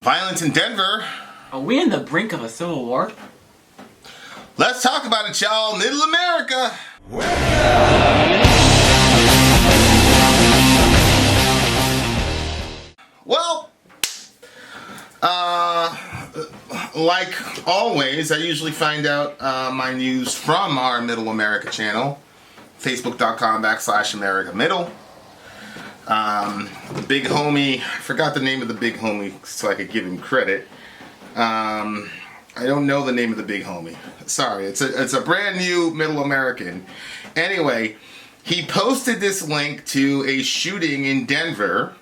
Violence in Denver. Are we in the brink of a civil war? Let's talk about it, y'all. Middle America. Well, like always, I usually find out my news from our Middle America channel, facebook.com/America Middle. The big homie, I forgot the name of the big homie so I could give him credit. I don't know the name of the big homie. Sorry, it's a brand new Middle American. Anyway, he posted this link to a shooting in Denver.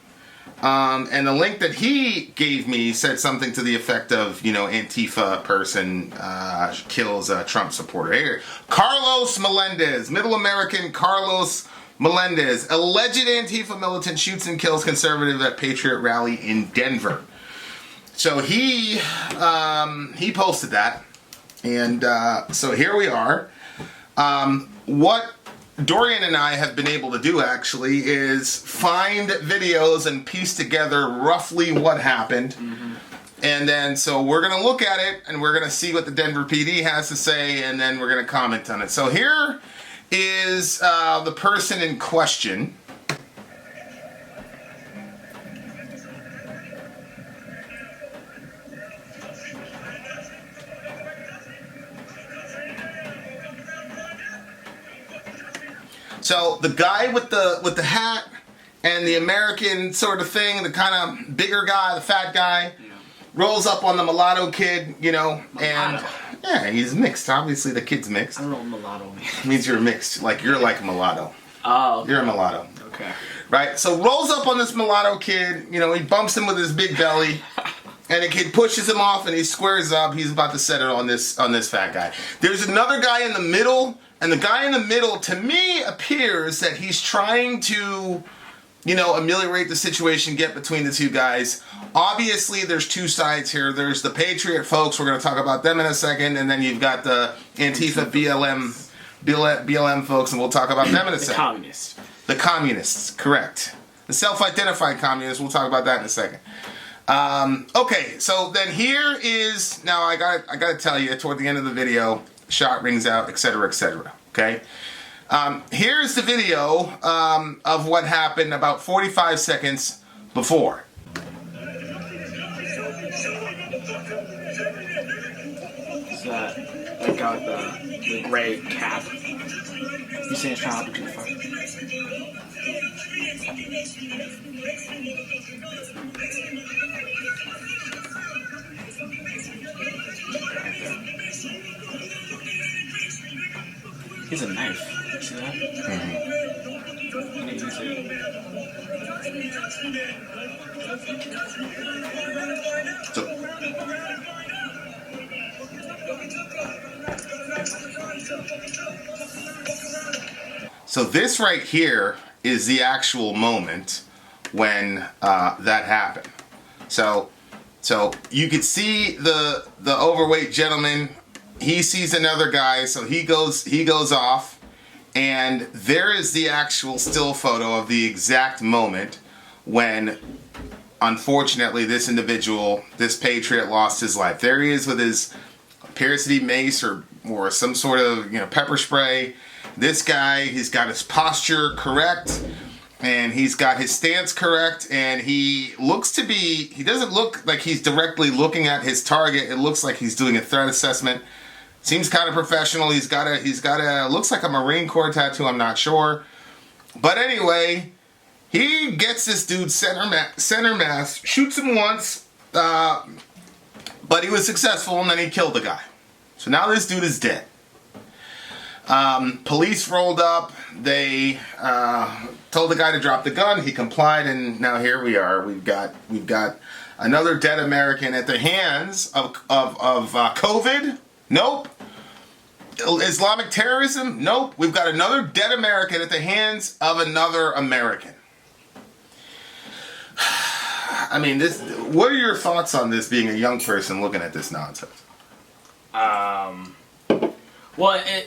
And the link that he gave me said something to the effect of, Antifa person kills a Trump supporter. Here, Carlos Melendez, Middle American Carlos Melendez, alleged Antifa militant shoots and kills conservative at Patriot rally in Denver. So he posted that, and so here we are. What Dorian and I have been able to do actually is find videos and piece together roughly what happened. Mm-hmm. And then so we're going to look at it and we're going to see what the Denver PD has to say, and then we're going to comment on it. So here is the person in question. So the guy with the hat and the American sort of thing, the kind of bigger guy, the fat guy, rolls up on the mulatto kid, mulatto. And yeah, he's mixed. Obviously, the kid's mixed. I don't know what mulatto means. It means you're mixed, like you're like a mulatto. Oh, okay. You're a mulatto. Okay. Right. So rolls up on this mulatto kid. He bumps him with his big belly. And the kid pushes him off, and he squares up. He's about to set it on this fat guy. There's another guy in the middle, and the guy in the middle, to me, appears that he's trying to, ameliorate the situation, get between the two guys. Obviously, there's two sides here. There's the Patriot folks. We're going to talk about them in a second, and then you've got the Antifa BLM folks, and we'll talk about them in a second. The communists. The communists, correct. The self-identified communists. We'll talk about that in a second. Okay, so then here is, now I gotta tell you, toward the end of the video, shot rings out, etc., etc., okay? Here's the video of what happened about 45 seconds before. It's that guy with the gray cap. He's saying it's trying to be too far. He's a knife. See that? Mm-hmm. So this right here is the actual moment when that happened. So you could see the overweight gentleman. He sees another guy, so he goes off, and there is the actual still photo of the exact moment when, unfortunately, this individual, this patriot, lost his life. There he is with his, appears to be mace or some sort of pepper spray. This guy, he's got his posture correct, and he's got his stance correct, and he doesn't look like he's directly looking at his target. It looks like he's doing a threat assessment. Seems kind of professional. He's got a looks like a Marine Corps tattoo, I'm not sure. But anyway, he gets this dude center mass, shoots him once, but he was successful, and then he killed the guy. So now this dude is dead. Police rolled up. They told the guy to drop the gun. He complied, and now here we are. We've got another dead American at the hands of COVID. Nope. Islamic terrorism? Nope. We've got another dead American at the hands of another American. I mean, what are your thoughts on this, being a young person looking at this nonsense? Well,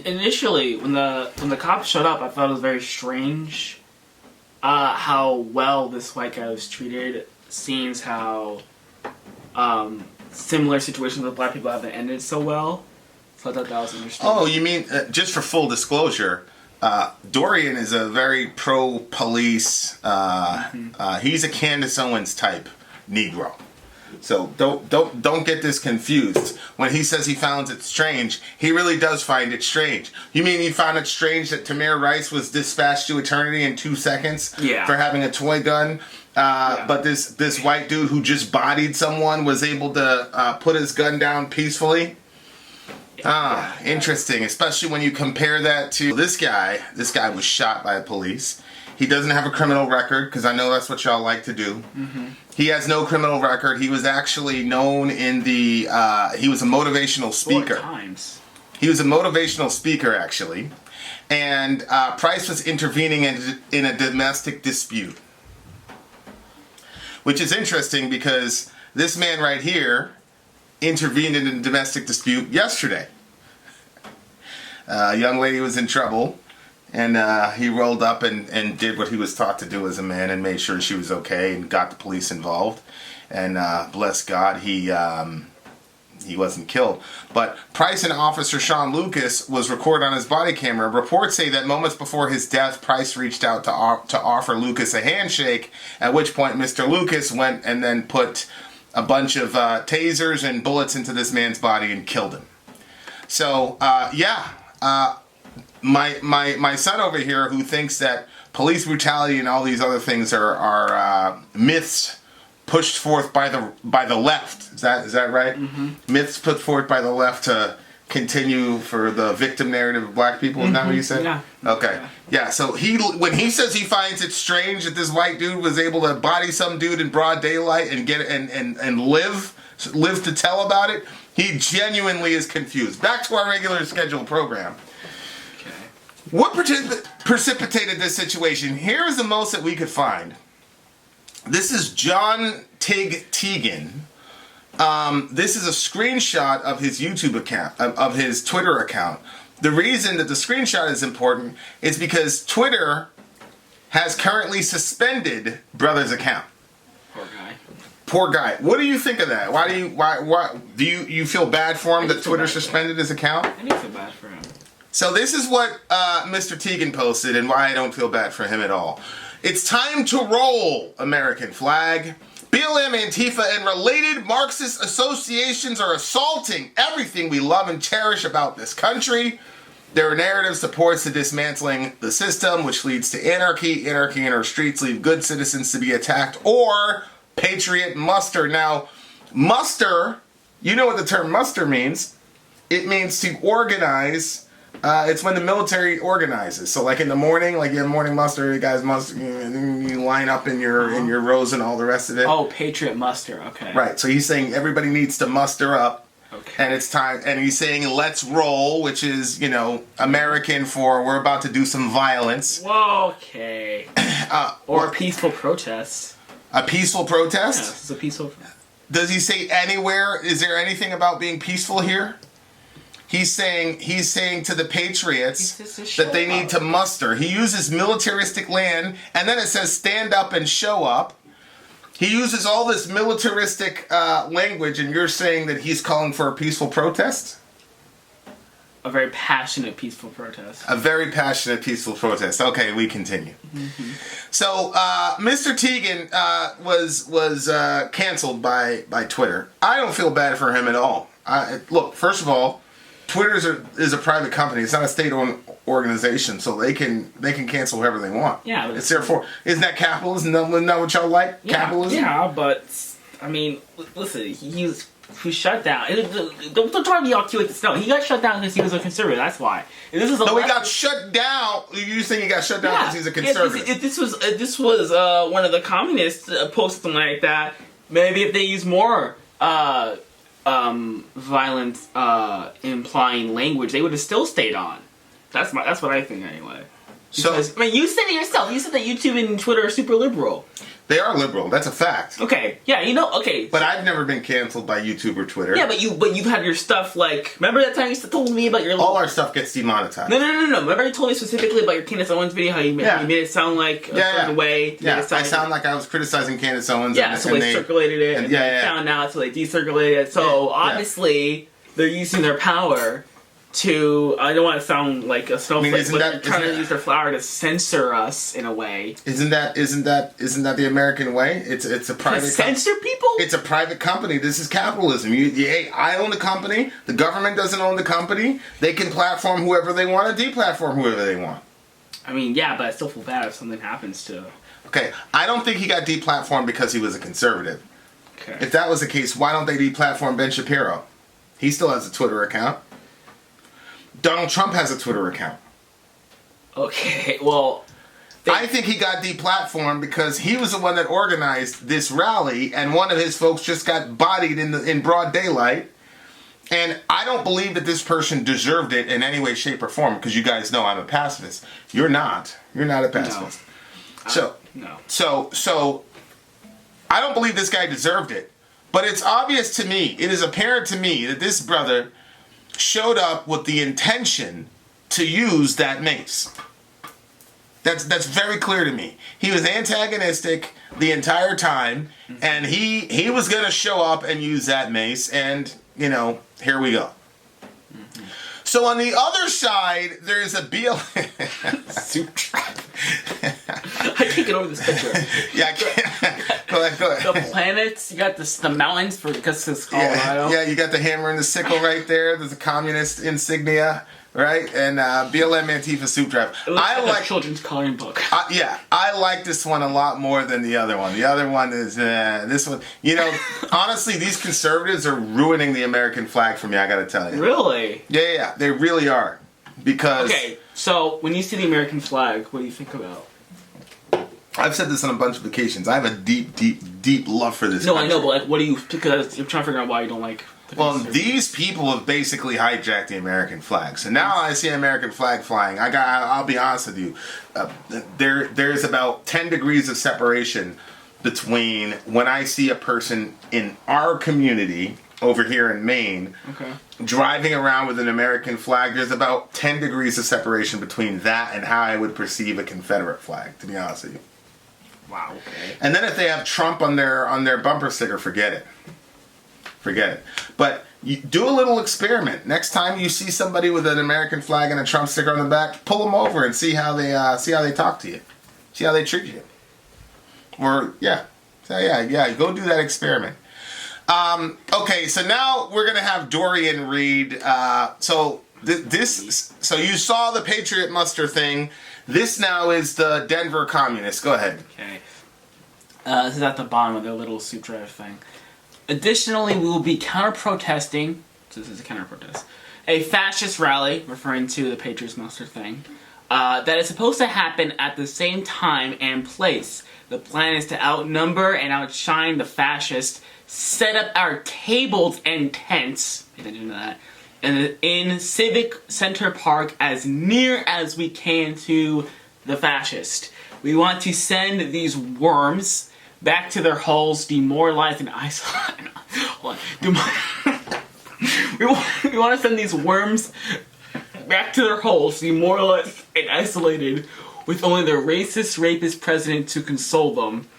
initially, when the cops showed up, I thought it was very strange how well this white guy was treated. Seems how similar situations with black people haven't ended so well. So I thought that was interesting. Oh, you mean, just for full disclosure, Dorian is a very pro-police, he's a Candace Owens type Negro. So don't get this confused. When he says he finds it strange, he really does find it strange. You mean he found it strange that Tamir Rice was dispatched to eternity in 2 seconds for having a toy gun? But this white dude who just bodied someone was able to put his gun down peacefully? Interesting, especially when you compare that to this guy. This guy was shot by the police. He doesn't have a criminal record, because I know that's what y'all like to do. He has no criminal record. He was actually known in the, he was a motivational speaker. 4 times. He was a motivational speaker, actually. And Price was intervening in a domestic dispute. Which is interesting, because this man right here intervened in a domestic dispute yesterday. A young lady was in trouble. And he rolled up and did what he was taught to do as a man and made sure she was okay and got the police involved. And bless God, he wasn't killed. But Price and Officer Sean Lucas was recorded on his body camera. Reports say that moments before his death, Price reached out to offer Lucas a handshake, at which point Mr. Lucas went and then put a bunch of tasers and bullets into this man's body and killed him. So, My son over here, who thinks that police brutality and all these other things are myths pushed forth by the left. Is that right? Myths put forth by the left to continue for the victim narrative of black people. Is that what you said? Yeah. Okay. Yeah. So when he says he finds it strange that this white dude was able to body some dude in broad daylight and get and live to tell about it, he genuinely is confused. Back to our regular scheduled program. What precipitated this situation? Here is the most that we could find. This is John Tig Teagan. This is a screenshot of his YouTube account, of his Twitter account. The reason that the screenshot is important is because Twitter has currently suspended Brother's account. Poor guy. Poor guy. What do you think of that? Why do you feel bad for him that Twitter suspended his account? I do feel bad for him. So this is what Mr. Teagan posted and why I don't feel bad for him at all. It's time to roll, American flag. BLM, Antifa, and related Marxist associations are assaulting everything we love and cherish about this country. Their narrative supports the dismantling the system, which leads to anarchy. Anarchy in our streets leave good citizens to be attacked, or patriot muster. Now, muster, you know what the term muster means. It means to organize. It's when the military organizes. So, like in the morning, like you have morning muster, you guys muster, you line up in your rows and all the rest of it. Oh, patriot muster. Okay. Right. So he's saying everybody needs to muster up. Okay. And it's time. And he's saying let's roll, which is American for we're about to do some violence. Whoa. Okay. Or a peaceful protest. A peaceful protest? Yeah, it's a peaceful. Does he say anywhere? Is there anything about being peaceful here? He's saying to the Patriots that they need to muster. He uses militaristic land, and then it says stand up and show up. He uses all this militaristic language, and you're saying that he's calling for a peaceful protest? A very passionate, peaceful protest. A very passionate, peaceful protest. Okay, we continue. Mm-hmm. So, Mr. Teagan was canceled by Twitter. I don't feel bad for him at all. Look, first of all, Twitter is a private company. It's not a state-owned organization, so they can cancel whoever they want. Yeah, but it's therefore isn't that capitalism? Isn't that what y'all like? Yeah, capitalism. Yeah, but I mean, listen, he shut down. Don't try to be all cute with this. No, he got shut down because he was a conservative. That's why. He got shut down. You think he got shut down because he's a conservative? If this was one of the communists posted something like that, maybe if they use more violent implying language, they would have still stayed on. That's what I think anyway. Because, I mean, you said it yourself. You said that YouTube and Twitter are super liberal. They are liberal. That's a fact. Okay, yeah, okay. But I've never been canceled by YouTube or Twitter. Yeah, but you've had your stuff, like, remember that time you told me about your... All our stuff gets demonetized. No. Remember you told me specifically about your Candace Owens video, how you made it sound like a certain way. Yeah, I sound like I was criticizing Candace Owens. Yeah, so they circulated it, and they found out, so they decirculated it. So, obviously, they're using their power to, I don't want to sound like a snowflake, but they're trying to use their flower to censor us in a way. Isn't that the American way? It's a private censor people? It's a private company. This is capitalism. I own the company. The government doesn't own the company. They can platform whoever they want and deplatform whoever they want. I mean, yeah, but I still feel bad if something happens to... Okay, I don't think he got deplatformed because he was a conservative. Okay. If that was the case, why don't they deplatform Ben Shapiro? He still has a Twitter account. Donald Trump has a Twitter account. Okay, well... I think he got deplatformed because he was the one that organized this rally, and one of his folks just got bodied in broad daylight. And I don't believe that this person deserved it in any way, shape, or form, because you guys know I'm a pacifist. You're not. You're not a pacifist. No. So I don't believe this guy deserved it. But it's obvious to me, it is apparent to me that this brother showed up with the intention to use that mace. That's very clear to me. He was antagonistic the entire time, and he was going to show up and use that mace, and, here we go. Mm-hmm. So on the other side, there's a BLM... Soup trap. I can't get over this picture. Yeah, I can't. Go ahead. The planets, you got the mountains because it's Colorado. Yeah, you got the hammer and the sickle right there. There's a communist insignia, right? And BLM Antifa soup trap. I like a children's coloring book. I like this one a lot more than the other one. The other one is this one. Honestly, these conservatives are ruining the American flag for me. I got to tell you. Really? Yeah, they really are. Because so when you see the American flag, what do you think about? I've said this on a bunch of occasions. I have a deep, deep, deep love for this country. I know, but what do you... Because I'm trying to figure out why you don't like... Well, these people have basically hijacked the American flag. So now I see an American flag flying. I'll be honest with you. There's about 10 degrees of separation between when I see a person in our community over here in Maine driving around with an American flag. There's about 10 degrees of separation between that and how I would perceive a Confederate flag, to be honest with you. Wow, okay. And then if they have Trump on their bumper sticker, forget it. Forget it. But you do a little experiment. Next time you see somebody with an American flag and a Trump sticker on the back, pull them over and see how they talk to you. See how they treat you. Or go do that experiment. Okay, so now we're gonna have Dorian read. So you saw the Patriot muster thing. This now is the Denver Communists. Go ahead. Okay. This is at the bottom of their little soup drive thing. Additionally, we will be counter-protesting, so this is a counter-protest, a fascist rally, referring to the Patriots muster thing, that is supposed to happen at the same time and place. The plan is to outnumber and outshine the fascists, set up our tables and tents, pay attention to that, in Civic Center Park as near as we can to the fascist. We want to send these worms back to their holes, demoralized and isolated. We want to send these worms back to their holes, demoralized and isolated, with only their racist, rapist president to console them.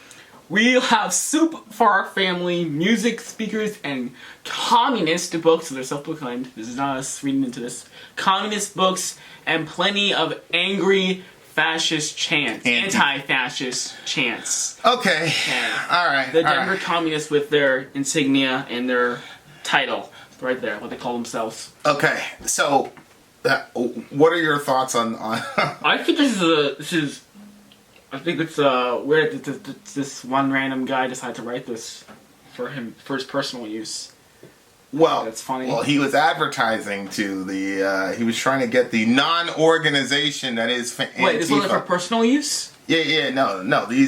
We'll have soup for our family, music, speakers, and communist books. So they're self-proclaimed. This is not us reading into this. Communist books and plenty of angry fascist chants. Anti-fascist chants. Okay. All right. The Denver Communists with their insignia and their title. Right there, what they call themselves. Okay. So, what are your thoughts on... I think I think it's weird that this one random guy decided to write this for his personal use. Well, that's funny. Well, he was advertising to the. He was trying to get the non-organization that is Antifa. Wait, this wasn't for personal use? No. He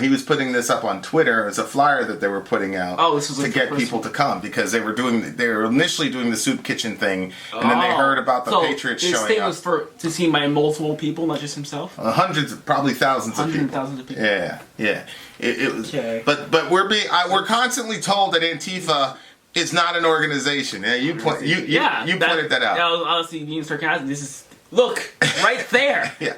was putting this up on Twitter as a flyer that they were putting out to get people to come because they were initially doing the soup kitchen thing, and then they heard about the Patriots showing up. This thing was to see by multiple people, not just himself. Hundreds, probably thousands of people. Thousands of people. Yeah. It was. Okay. But we're constantly told that Antifa is not an organization. Yeah, you pointed that out. That was honestly being sarcastic. This is. Look, right there. Yeah,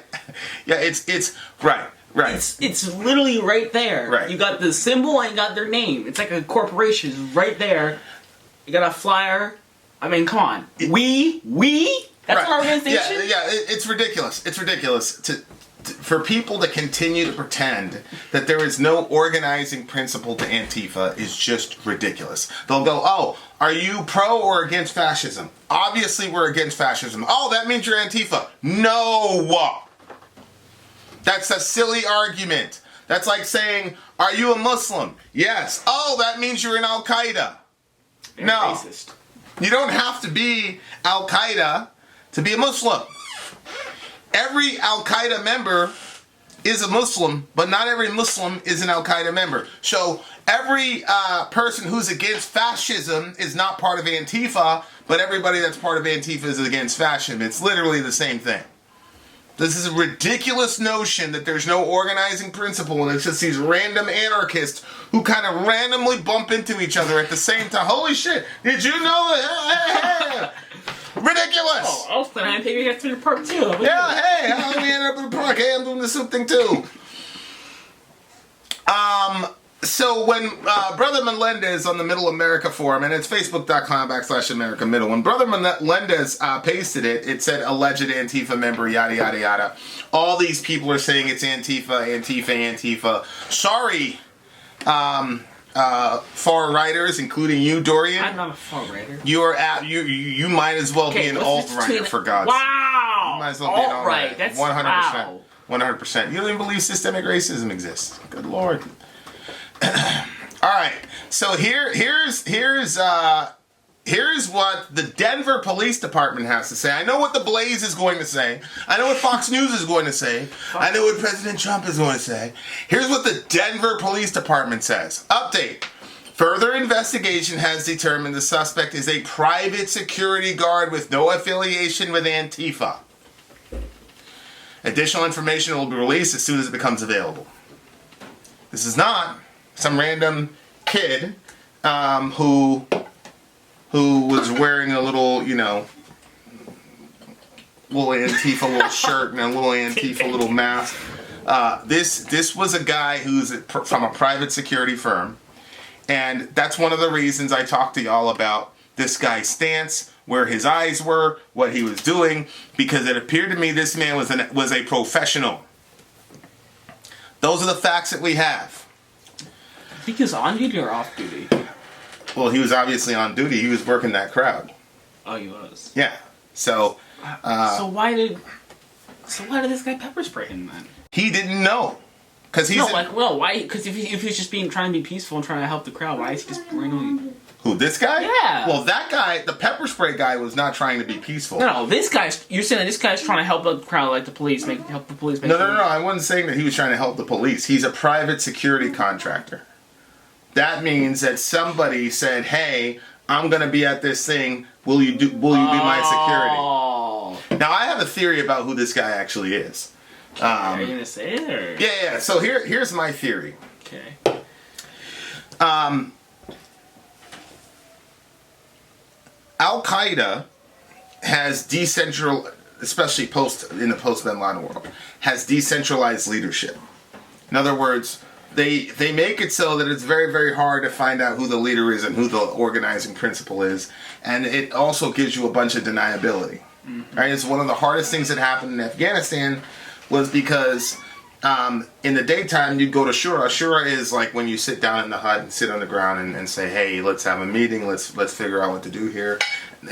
it's right. It's literally right there. Right. You got the symbol and you got their name. It's like a corporation. It's right there. You got a flyer. I mean, come on. We. That's our organization. Yeah. It's ridiculous. It's ridiculous for people to continue to pretend that there is no organizing principle to Antifa is just ridiculous. They'll go, oh, are you pro or against fascism? Obviously we're against fascism. Oh, that means you're Antifa. No! That's a silly argument. That's like saying, are you a Muslim? Yes. Oh, that means you're in Al-Qaeda. No. Racist. You don't have to be Al-Qaeda to be a Muslim. Every Al-Qaeda member is a Muslim, but not every Muslim is an Al-Qaeda member. So every person who's against fascism is not part of Antifa, but everybody that's part of Antifa is against fascism. It's literally the same thing. This is a ridiculous notion that there's no organizing principle, and it's just these random anarchists who kind of randomly bump into each other at the same time. Holy shit, did you know that? Ridiculous! Oh, I was planning on taking you guys to the park too. Yeah, hey, how we ended up in the park? Hey, I'm doing the soup thing too. So when Brother Melendez on the Middle America forum, and it's facebook.com/America Middle, when Brother Melendez pasted it, it said alleged Antifa member, yada, yada, yada. All these people are saying it's Antifa. Sorry, far righters, including you, Dorian. I'm not a far righter. You might as well be an alt-righter, for God's sake. Wow! You might as well be an alt-right. That's 100%. Wow. 100%. You don't even believe systemic racism exists. Good Lord. All right. So here's what the Denver Police Department has to say. I know what the Blaze is going to say. I know what Fox News is going to say. I know what President Trump is going to say. Here's what the Denver Police Department says. Update. Further investigation has determined the suspect is a private security guard with no affiliation with Antifa. Additional information will be released as soon as it becomes available. This is not some random kid who was wearing a little, little Antifa little shirt and a little Antifa little mask. This was a guy who's from a private security firm, and that's one of the reasons I talked to y'all about this guy's stance, where his eyes were, what he was doing, because it appeared to me this man was a professional. Those are the facts that we have. I think he was on duty or off duty? Well, he was obviously on duty. He was working that crowd. Oh, he was? Yeah. So why did this guy pepper spray him then? He didn't know. Why? Because if he was just trying to be peaceful and trying to help the crowd, why is he just randomly... Who, this guy? Yeah. Well, that guy, the pepper spray guy, was not trying to be peaceful. No, this guy's... You're saying that this guy's trying to help the crowd, like the police, help the police... No, I wasn't saying that he was trying to help the police. He's a private security contractor. That means that somebody said, hey, I'm going to be at this thing. Will you be my security? Now, I have a theory about who this guy actually is. Are you going to say it? Or? Yeah. So here's my theory. Okay. Al-Qaeda has especially in the post-Bin Laden world, has decentralized leadership. In other words, they make it so that it's very, very hard to find out who the leader is and who the organizing principle is, and it also gives you a bunch of deniability. Mm-hmm. Right? It's one of the hardest things that happened in Afghanistan was because in the daytime you'd go to Shura. Shura is like when you sit down in the hut and sit on the ground and say, hey, let's have a meeting, let's figure out what to do here.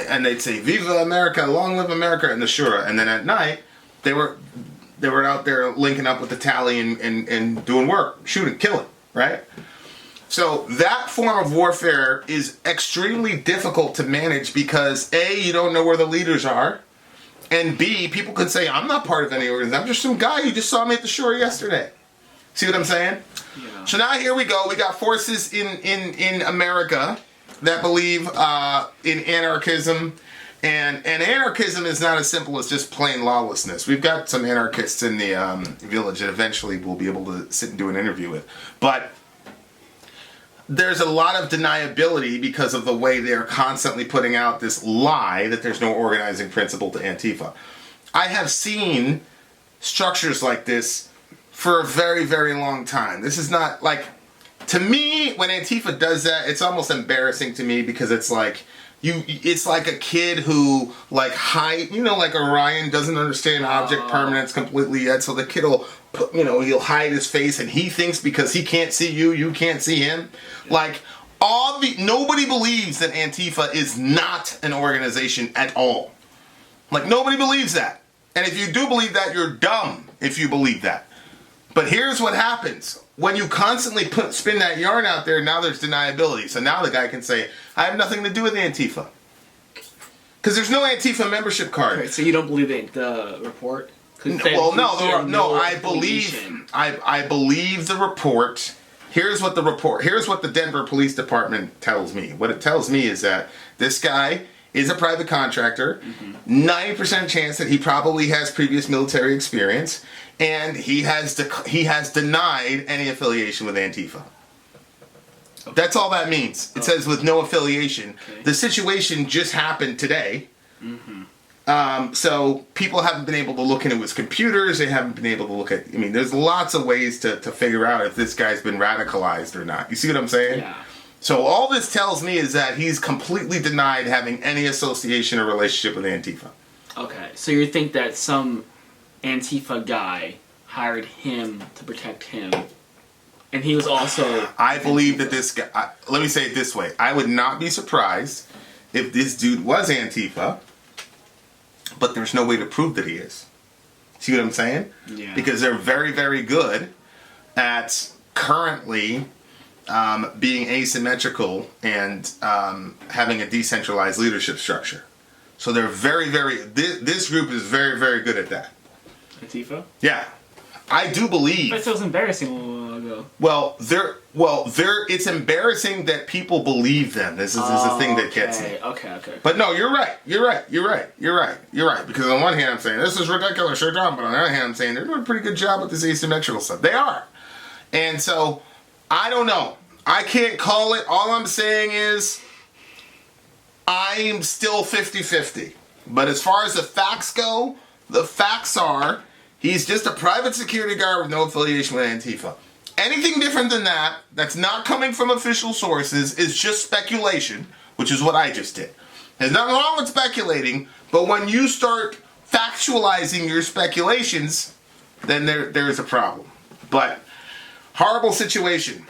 And they'd say, Viva America, long live America, in the Shura. And then at night, they were out there linking up with the tally and doing work, shooting, killing, right? So that form of warfare is extremely difficult to manage because A, you don't know where the leaders are, And B, people can say, I'm not part of any organization. I'm just some guy who just saw me at the shore yesterday. See what I'm saying? Yeah. So now here we go. We got forces in America that believe in anarchism. And anarchism is not as simple as just plain lawlessness. We've got some anarchists in the village that eventually we'll be able to sit and do an interview with. But there's a lot of deniability because of the way they're constantly putting out this lie that there's no organizing principle to Antifa. I have seen structures like this for a very, very long time. This is not like, to me, when Antifa does that, it's almost embarrassing to me because it's like, it's like a kid who, like, like Orion doesn't understand object permanence completely yet, so the kid will he'll hide his face, and he thinks because he can't see you, you can't see him. Like, nobody believes that Antifa is not an organization at all. Like, nobody believes that. And if you do believe that, you're dumb if you believe that. But here's what happens. When you constantly spin that yarn out there, now there's deniability. So now the guy can say, I have nothing to do with Antifa. Because there's no Antifa membership card. Okay, so you don't believe the report? I believe the report. Here's what the Denver Police Department tells me. What it tells me is that this guy is a private contractor, 90% chance that he probably has previous military experience, and he has denied any affiliation with Antifa. Okay. That's all that means. It says with no affiliation. Okay. The situation just happened today. So people haven't been able to look into his computers. They haven't been able to look at... there's lots of ways to figure out if this guy's been radicalized or not. You see what I'm saying? Yeah. So all this tells me is that he's completely denied having any association or relationship with Antifa. Okay, so you think that some Antifa guy hired him to protect him, and he was also... I believe that this guy... let me say it this way. I would not be surprised if this dude was Antifa, but there's no way to prove that he is. See what I'm saying? Yeah. Because they're very, very good at currently... being asymmetrical and having a decentralized leadership structure. So they're very, very... This group is very, very good at that. Antifa? Yeah. I do believe... But it was embarrassing a while ago. It's embarrassing that people believe them. This is the thing that gets me. Okay. But no, you're right. Because on one hand I'm saying, this is ridiculous, you're dumb. But on the other hand I'm saying, they're doing a pretty good job with this asymmetrical stuff. They are. And so... I don't know. I can't call it. All I'm saying is I'm still 50-50. But as far as the facts go, the facts are he's just a private security guard with no affiliation with Antifa. Anything different than that, that's not coming from official sources, is just speculation, which is what I just did. There's nothing wrong with speculating, but when you start factualizing your speculations, then there is a problem. But... horrible situation.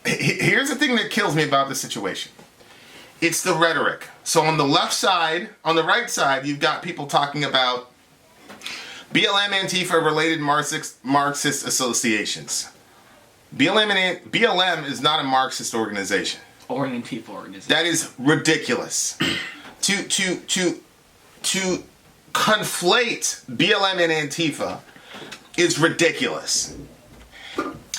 Here's the thing that kills me about this situation. It's the rhetoric. So on the right side, you've got people talking about BLM, Antifa, related Marxist associations. BLM is not a Marxist organization. Or an Antifa organization. That is ridiculous. To conflate BLM and Antifa is ridiculous.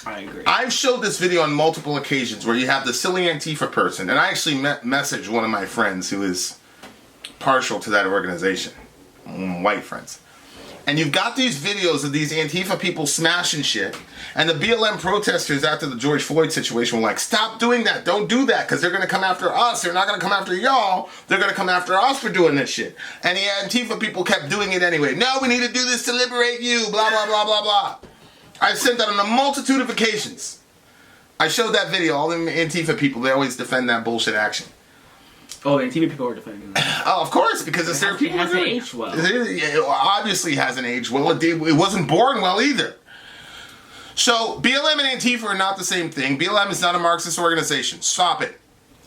I agree. I've showed this video on multiple occasions where you have the silly Antifa person, and I actually messaged one of my friends who is partial to that organization, white friends. And you've got these videos of these Antifa people smashing shit, and the BLM protesters after the George Floyd situation were like, stop doing that, don't do that, because they're going to come after us, they're not going to come after y'all, they're going to come after us for doing this shit. And the Antifa people kept doing it anyway. No, we need to do this to liberate you, blah, blah, blah, blah, blah. I've sent that on a multitude of occasions. I showed that video. All the Antifa people, they always defend that bullshit action. Oh, the Antifa people are defending that. Oh, of course, because it's their people. It hasn't aged well. It obviously hasn't aged well. It wasn't born well either. So, BLM and Antifa are not the same thing. BLM is not a Marxist organization. Stop it.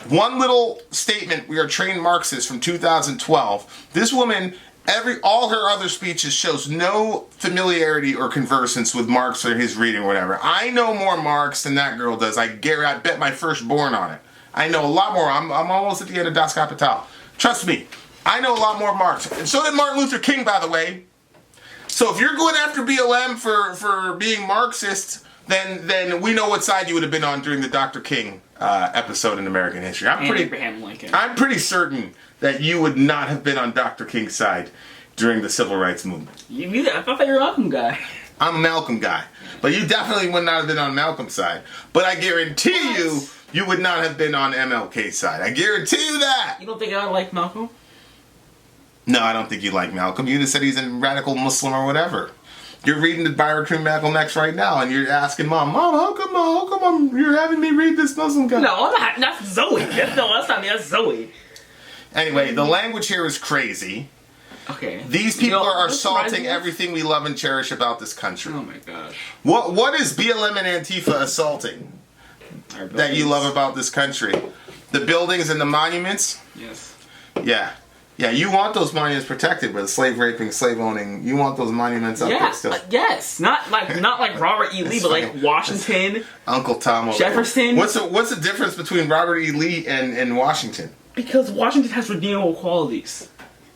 One little statement, we are trained Marxists from 2012. This woman... all her other speeches shows no familiarity or conversance with Marx or his reading or whatever. I know more Marx than that girl does. I bet my firstborn on it. I know a lot more. I'm almost at the end of Das Kapital. Trust me. I know a lot more Marx. And so did Martin Luther King, by the way. So if you're going after BLM for being Marxist, then we know what side you would have been on during the Dr. King episode in American history. Abraham Lincoln. I'm pretty certain that you would not have been on Dr. King's side during the Civil Rights Movement. I thought you were a Malcolm guy. I'm a Malcolm guy. But you definitely would not have been on Malcolm's side. But I guarantee you would not have been on MLK's side. I guarantee you that. You don't think I would like Malcolm? No, I don't think you like Malcolm. You just said he's a radical Muslim or whatever. You're reading the biography Malcolm X right now, and you're asking Mom, how come you're having me read this Muslim guy? No, I'm not. That's Zoe. That's not me. That's Zoe. Anyway, the language here is crazy. Okay. These people are assaulting everything we love and cherish about this country. Oh my gosh. What is BLM and Antifa assaulting that you love about this country? The buildings and the monuments? Yes. Yeah. Yeah, you want those monuments protected, but slave raping, slave owning, you want those monuments up there still. Yes. Not like Robert E. Lee, but like Washington. Uncle Tom. Jefferson. What's the difference between Robert E. Lee and Washington? Because Washington has redeemable qualities.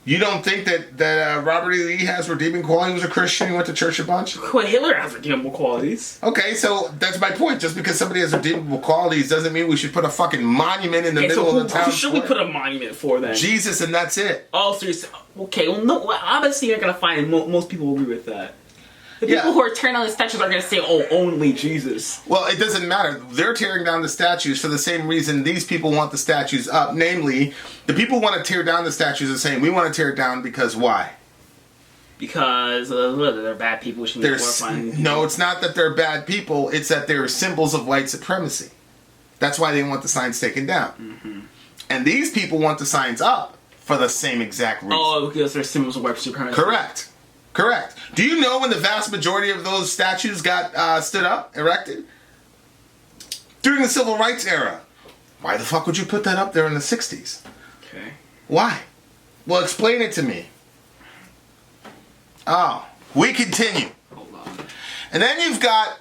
You don't think that Robert E. Lee has redeeming qualities? He was a Christian. He went to church a bunch. Well, Hitler has redeemable qualities. Okay, so that's my point. Just because somebody has redeemable qualities doesn't mean we should put a fucking monument in the middle of the town. Who should we put a monument for then? Jesus, and that's it. Oh, so okay. Well, no. Obviously, you're gonna find most people will agree with that. The people who are tearing down the statues are going to say, oh, only Jesus. Well, it doesn't matter. They're tearing down the statues for the same reason these people want the statues up. Namely, the people who want to tear down the statues are saying, we want to tear it down because why? Because they're bad people. No, it's not that they're bad people. It's that they're symbols of white supremacy. That's why they want the signs taken down. Mm-hmm. And these people want the signs up for the same exact reason. Oh, because they're symbols of white supremacy. Correct. Do you know when the vast majority of those statues got stood up, erected? During the Civil Rights era. Why the fuck would you put that up there in the 60s? Okay. Why? Well, explain it to me. Oh, we continue. Hold on. And then you've got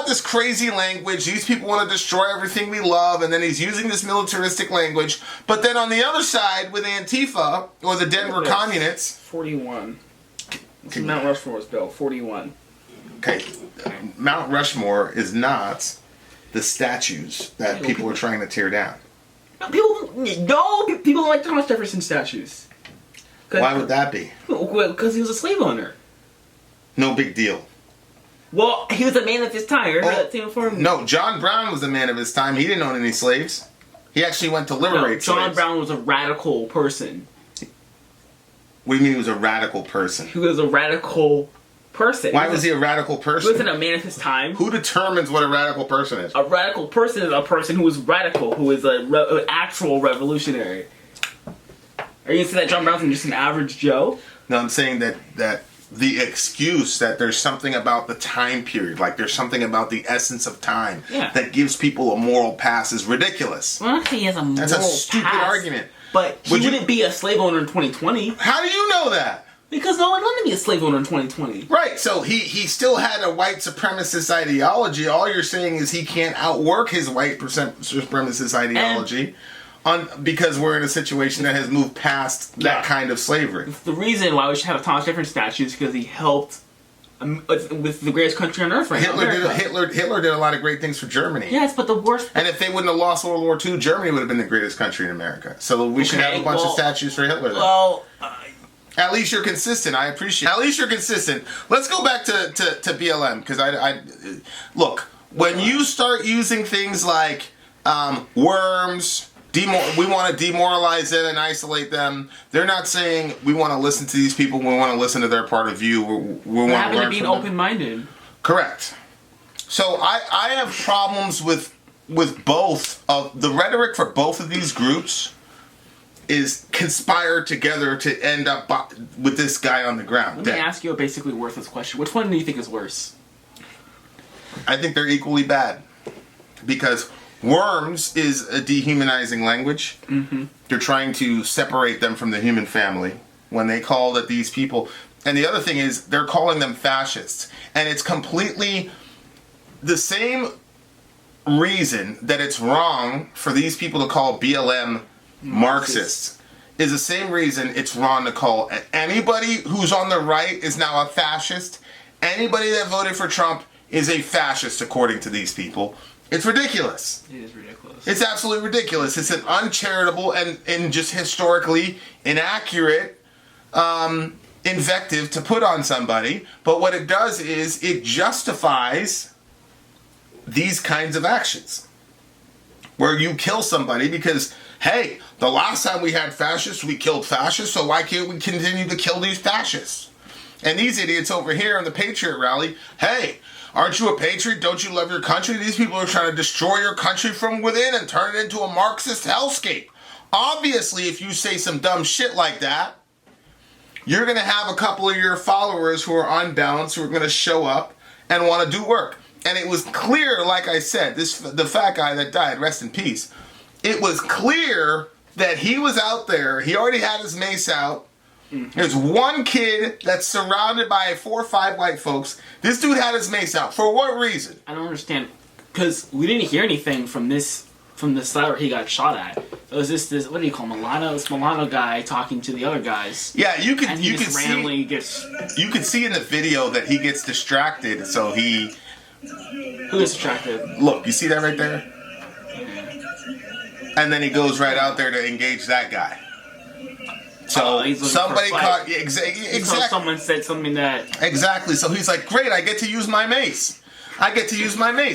this crazy language. These people want to destroy everything we love, and then he's using this militaristic language. But then on the other side, with Antifa, or the Denver communists... 41. Mount Rushmore was built. 41. Okay. Mount Rushmore is not the statues that people are trying to tear down. People don't like Thomas Jefferson statues. Why would that be? Because he was a slave owner. No big deal. Well, he was a man of his time. No, John Brown was a man of his time. He didn't own any slaves. He actually went to liberate slaves. John Brown was a radical person. What do you mean he was a radical person? He was a radical person. Why was he a radical person? He wasn't a man of his time. Who determines what a radical person is? A radical person is a person who is radical, who is an actual revolutionary. Are you going to say that John Brown's just an average Joe? No, I'm saying that the excuse that there's something about the time period, like there's something about the essence of time that gives people a moral pass is ridiculous. Well, he has a moral pass. That's a stupid argument. But he wouldn't be a slave owner in 2020. How do you know that? Because no one wanted to be a slave owner in 2020. Right, so he still had a white supremacist ideology. All you're saying is he can't outwork his white supremacist ideology because we're in a situation that has moved past that kind of slavery. The reason why we should have a Thomas Jefferson statue is because he helped with the greatest country on earth right now. Hitler did a lot of great things for Germany. Yes, but the worst... And if they wouldn't have lost World War II, Germany would have been the greatest country in America. So we should have a bunch of statues for Hitler then. Well... At least you're consistent. I appreciate it. At least you're consistent. Let's go back to BLM, because I look, when you start using things like worms... we want to demoralize them and isolate them. They're not saying we want to listen to these people. We want to listen to their part of view. We want to learn be from open-minded. Correct. So I have problems with both of the rhetoric for both of these groups is conspire together to end up with this guy on the ground. Let me ask you a basically worthless question. Which one do you think is worse? I think they're equally bad because worms is a dehumanizing language. Mm-hmm. They're trying to separate them from the human family when they call that these people... And the other thing is they're calling them fascists. And it's completely the same reason that it's wrong for these people to call BLM Marxists is the same reason it's wrong to call anybody who's on the right is now a fascist. Anybody that voted for Trump is a fascist, according to these people. It's ridiculous. It is ridiculous. It's absolutely ridiculous. It's an uncharitable and just historically inaccurate invective to put on somebody. But what it does is it justifies these kinds of actions. Where you kill somebody because, hey, the last time we had fascists, we killed fascists, so why can't we continue to kill these fascists? And these idiots over here in the Patriot rally, hey, aren't you a patriot? Don't you love your country? These people are trying to destroy your country from within and turn it into a Marxist hellscape. Obviously, if you say some dumb shit like that, you're going to have a couple of your followers who are unbalanced, who are going to show up and want to do work. And it was clear, like I said, the fat guy that died, rest in peace, it was clear that he was out there. He already had his mace out. There's one kid that's surrounded by 4 or 5 white folks. This dude had his mace out. For what reason? I don't understand. Because we didn't hear anything from the side where he got shot at. It was this what do you call him? This Milano guy talking to the other guys. Yeah, you could see in the video that he gets distracted, so he... Who is distracted? Look, you see that right there? And then he goes right out there to engage that guy. So somebody caught... Exactly. Someone said something that... Exactly. So he's like, great, I get to use my mace.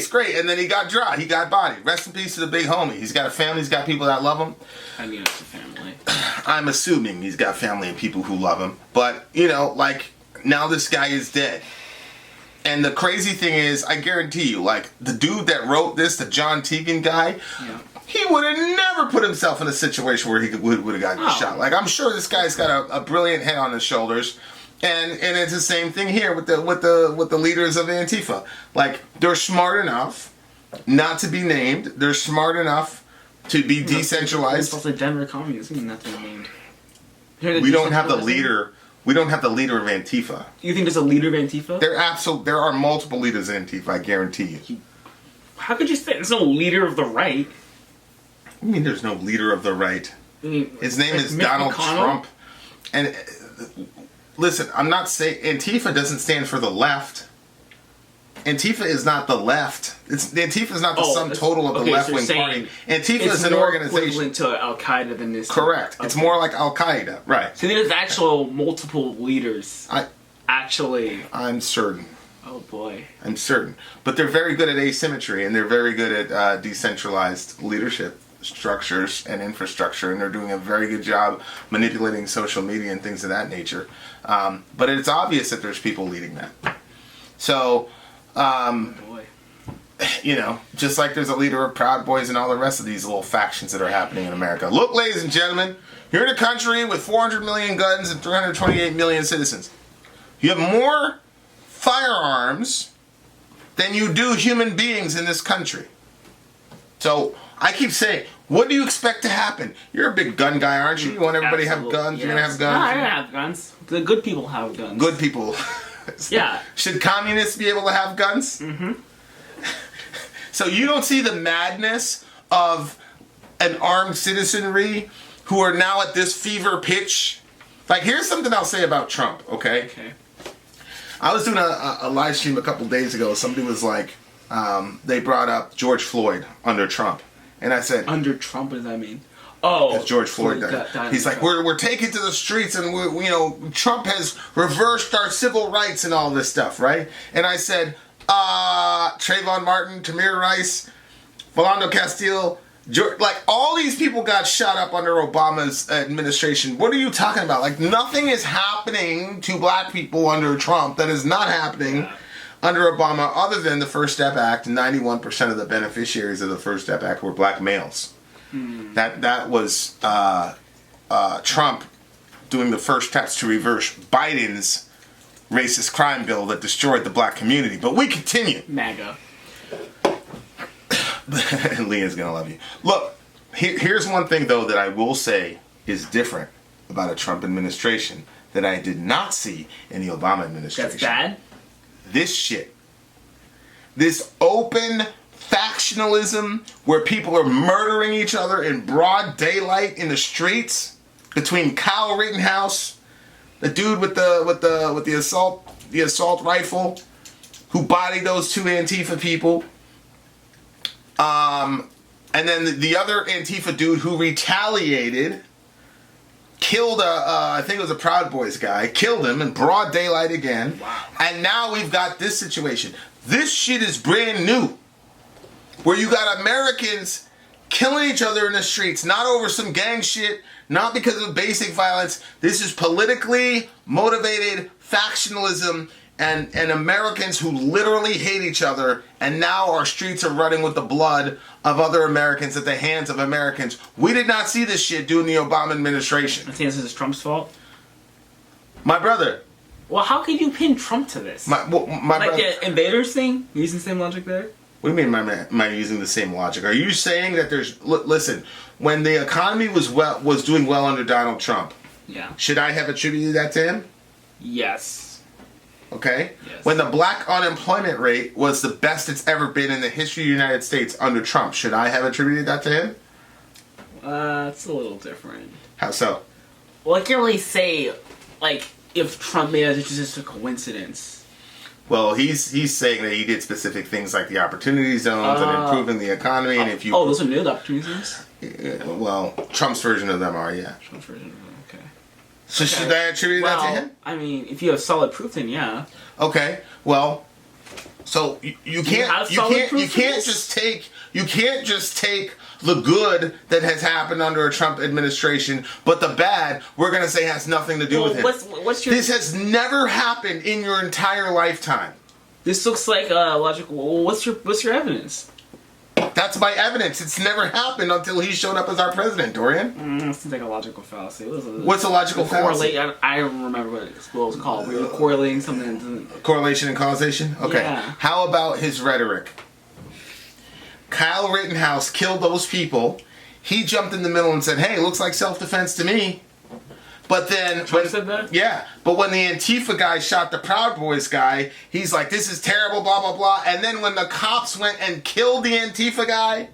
Great. And then he got dry. He got bodied. Rest in peace to the big homie. He's got a family. He's got people that love him. I mean, it's a family. I'm assuming he's got family and people who love him. But, now this guy is dead. And the crazy thing is, I guarantee you, the dude that wrote this, the John Tegan guy, he would have never put himself in a situation where he would have gotten shot. I'm sure this guy's got a brilliant head on his shoulders. And it's the same thing here with the leaders of Antifa. They're smart enough not to be named. They're smart enough to be decentralized. It's also Denver communists. Nothing named. We don't have the leader. We don't have the leader of Antifa. You think there's a leader of Antifa? There are multiple leaders of Antifa, I guarantee you. How could you say there's no leader of the right? I mean, there's no leader of the right. His name is Donald Trump. And listen, I'm not saying... Antifa doesn't stand for the left. Antifa is not the left. Antifa is not the sum total of the left-wing party. Antifa is an organization. It's more equivalent to Al-Qaeda than this. Correct. Okay. It's more like Al-Qaeda. Right. So there's actual multiple leaders. I'm certain. Oh, boy. I'm certain. But they're very good at asymmetry, and they're very good at decentralized leadership structures and infrastructure, and they're doing a very good job manipulating social media and things of that nature. But it's obvious that there's people leading that. So... just like there's a leader of Proud Boys and all the rest of these little factions that are happening in America. Look, ladies and gentlemen, you're in a country with 400 million guns and 328 million citizens. You have more firearms than you do human beings in this country. So I keep saying, what do you expect to happen? You're a big gun guy, aren't you? You want everybody to have guns? Yes. You're going to have guns? No, I don't have guns. The good people have guns. Good people. Yeah. Should communists be able to have guns? Mm-hmm. So you don't see the madness of an armed citizenry who are now at this fever pitch? Here's something I'll say about Trump, okay? I was doing a live stream a couple days ago. Somebody was they brought up George Floyd under Trump. And I said... Under Trump, what does that mean? Oh, as George Floyd died. He's like, we're taking to the streets, and Trump has reversed our civil rights and all this stuff, right? And I said, Trayvon Martin, Tamir Rice, Philando Castile, all these people got shot up under Obama's administration. What are you talking about? Nothing is happening to black people under Trump that is not happening under Obama, other than the First Step Act. 91% of the beneficiaries of the First Step Act were black males. That was Trump doing the first steps to reverse Biden's racist crime bill that destroyed the black community. But we continue. MAGA. Leah's gonna love you. Look, here's one thing though that I will say is different about a Trump administration that I did not see in the Obama administration. That's bad? This shit. This open factionalism where people are murdering each other in broad daylight in the streets. between Kyle Rittenhouse, the dude with the assault rifle, who bodied those two Antifa people, and then the other Antifa dude who retaliated, killed I think it was a Proud Boys guy, killed him in broad daylight again. Wow. And now we've got this situation. This shit is brand new, where you got Americans killing each other in the streets, not over some gang shit, not because of basic violence. This is politically motivated factionalism and Americans who literally hate each other, and now our streets are running with the blood of other Americans at the hands of Americans. We did not see this shit during the Obama administration. I think this is Trump's fault. My brother. Well, how can you pin Trump to this? My like brother. The invaders thing? You using the same logic there? What do you mean am I using the same logic? Are you saying that there's... Listen, when the economy was doing well under Donald Trump, yeah, should I have attributed that to him? Yes. Okay? Yes. When the black unemployment rate was the best it's ever been in the history of the United States under Trump, should I have attributed that to him? It's a little different. How so? Well, I can't really say, like, if Trump made it, it's just a coincidence. Well, he's saying that he did specific things like the opportunity zones and improving the economy, and if you... Oh, those are new opportunity zones? Well, Trump's version of them are, yeah. Trump's version of them, okay. So should I attribute that to him? I mean, if you have solid proof, then yeah. Okay, well, so you can't just take the good that has happened under a Trump administration, but the bad we're gonna say has nothing to do with him. This has never happened in your entire lifetime. This looks like logical. What's your evidence? That's my evidence. It's never happened until he showed up as our president, Dorian. It seems like a logical fallacy. What's a logical fallacy? I don't remember what it was called. We were correlating something. Correlation and causation? Okay. Yeah. How about his rhetoric? Kyle Rittenhouse killed those people. He jumped in the middle and said, hey, it looks like self-defense to me. But then... Trump said that? Yeah. But when the Antifa guy shot the Proud Boys guy, he's like, this is terrible, blah, blah, blah. And then when the cops went and killed the Antifa guy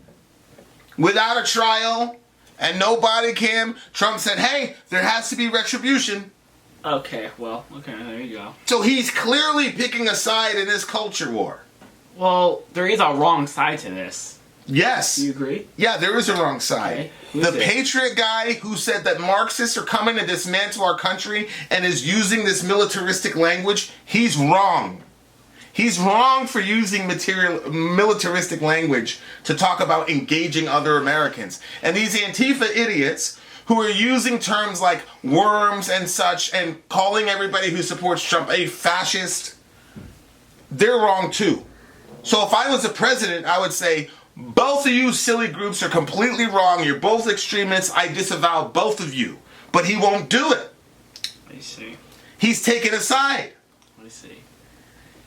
without a trial and no body cam, Trump said, hey, there has to be retribution. Okay, well, okay, there you go. So he's clearly picking a side in this culture war. Well, there is a wrong side to this. Yes. Do you agree? Yeah, there is a wrong side. Okay. The Patriot guy who said that Marxists are coming to dismantle our country and is using this militaristic language, he's wrong. He's wrong for using militaristic language to talk about engaging other Americans. And these Antifa idiots who are using terms like worms and such and calling everybody who supports Trump a fascist, they're wrong too. So if I was the president, I would say, both of you silly groups are completely wrong. You're both extremists. I disavow both of you. But he won't do it. I see. He's taken a side. I see.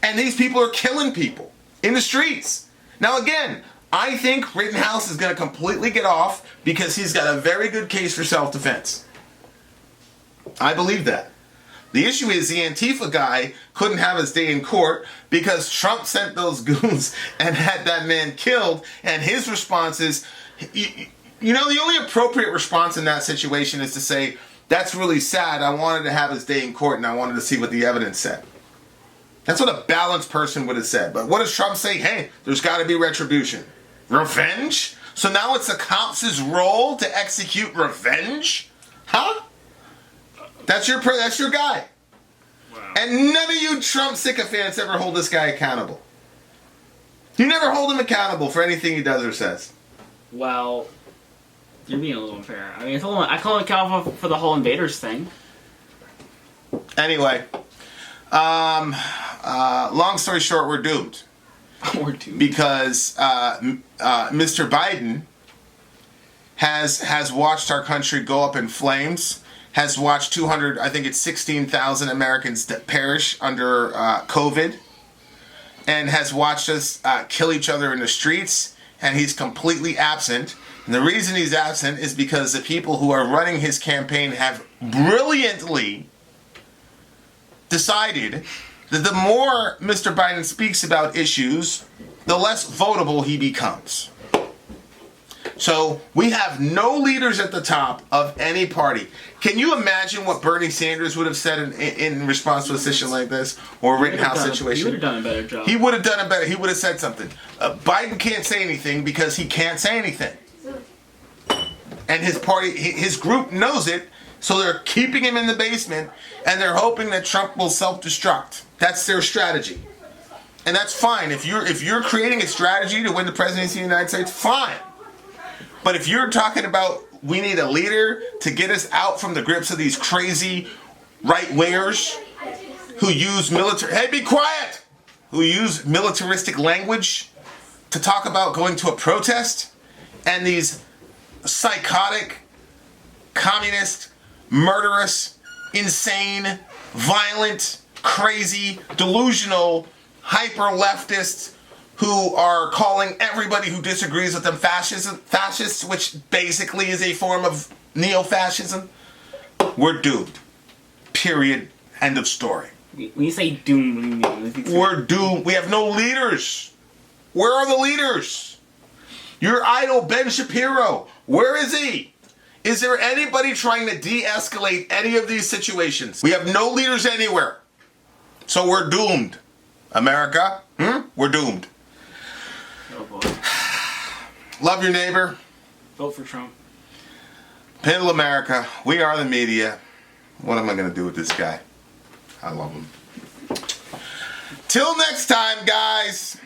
And these people are killing people in the streets. Now again, I think Rittenhouse is going to completely get off because he's got a very good case for self-defense. I believe that. The issue is the Antifa guy couldn't have his day in court because Trump sent those goons and had that man killed, and his response is, you know, the only appropriate response in that situation is to say, that's really sad, I wanted to have his day in court and I wanted to see what the evidence said. That's what a balanced person would have said. But what does Trump say? Hey, there's got to be retribution. Revenge? So now it's the cops' role to execute revenge? Huh? That's your guy. Wow. And none of you Trump sycophants ever hold this guy accountable. You never hold him accountable for anything he does or says. Well, you're being a little unfair. I mean, I call him accountable for the whole invaders thing. Anyway, long story short, we're doomed. We're doomed. Because Mr. Biden has watched our country go up in flames, has watched 16,000 Americans perish under COVID, and has watched us kill each other in the streets, and he's completely absent. And the reason he's absent is because the people who are running his campaign have brilliantly decided that the more Mr. Biden speaks about issues, the less votable he becomes. So we have no leaders at the top of any party. Can you imagine what Bernie Sanders would have said in response to a situation like this, or a Rittenhouse situation? He would have done a better job. He would have done it better. He would have said something. Biden can't say anything because he can't say anything. And his party, his group knows it, so they're keeping him in the basement, and they're hoping that Trump will self-destruct. That's their strategy. And that's fine. If you're creating a strategy to win the presidency of the United States, fine. But if you're talking about we need a leader to get us out from the grips of these crazy right-wingers who use be quiet! Who use militaristic language to talk about going to a protest, and these psychotic, communist, murderous, insane, violent, crazy, delusional, hyper-leftists who are calling everybody who disagrees with them fascists, which basically is a form of neo-fascism, we're doomed. Period. End of story. When you say doomed, what do you mean? We're doomed. We have no leaders. Where are the leaders? Your idol, Ben Shapiro. Where is he? Is there anybody trying to de-escalate any of these situations? We have no leaders anywhere. So we're doomed. America, we're doomed. Oh boy. Love your neighbor. Vote for Trump. Middle America. We are the media. What am I going to do with this guy? I love him. Till next time, guys.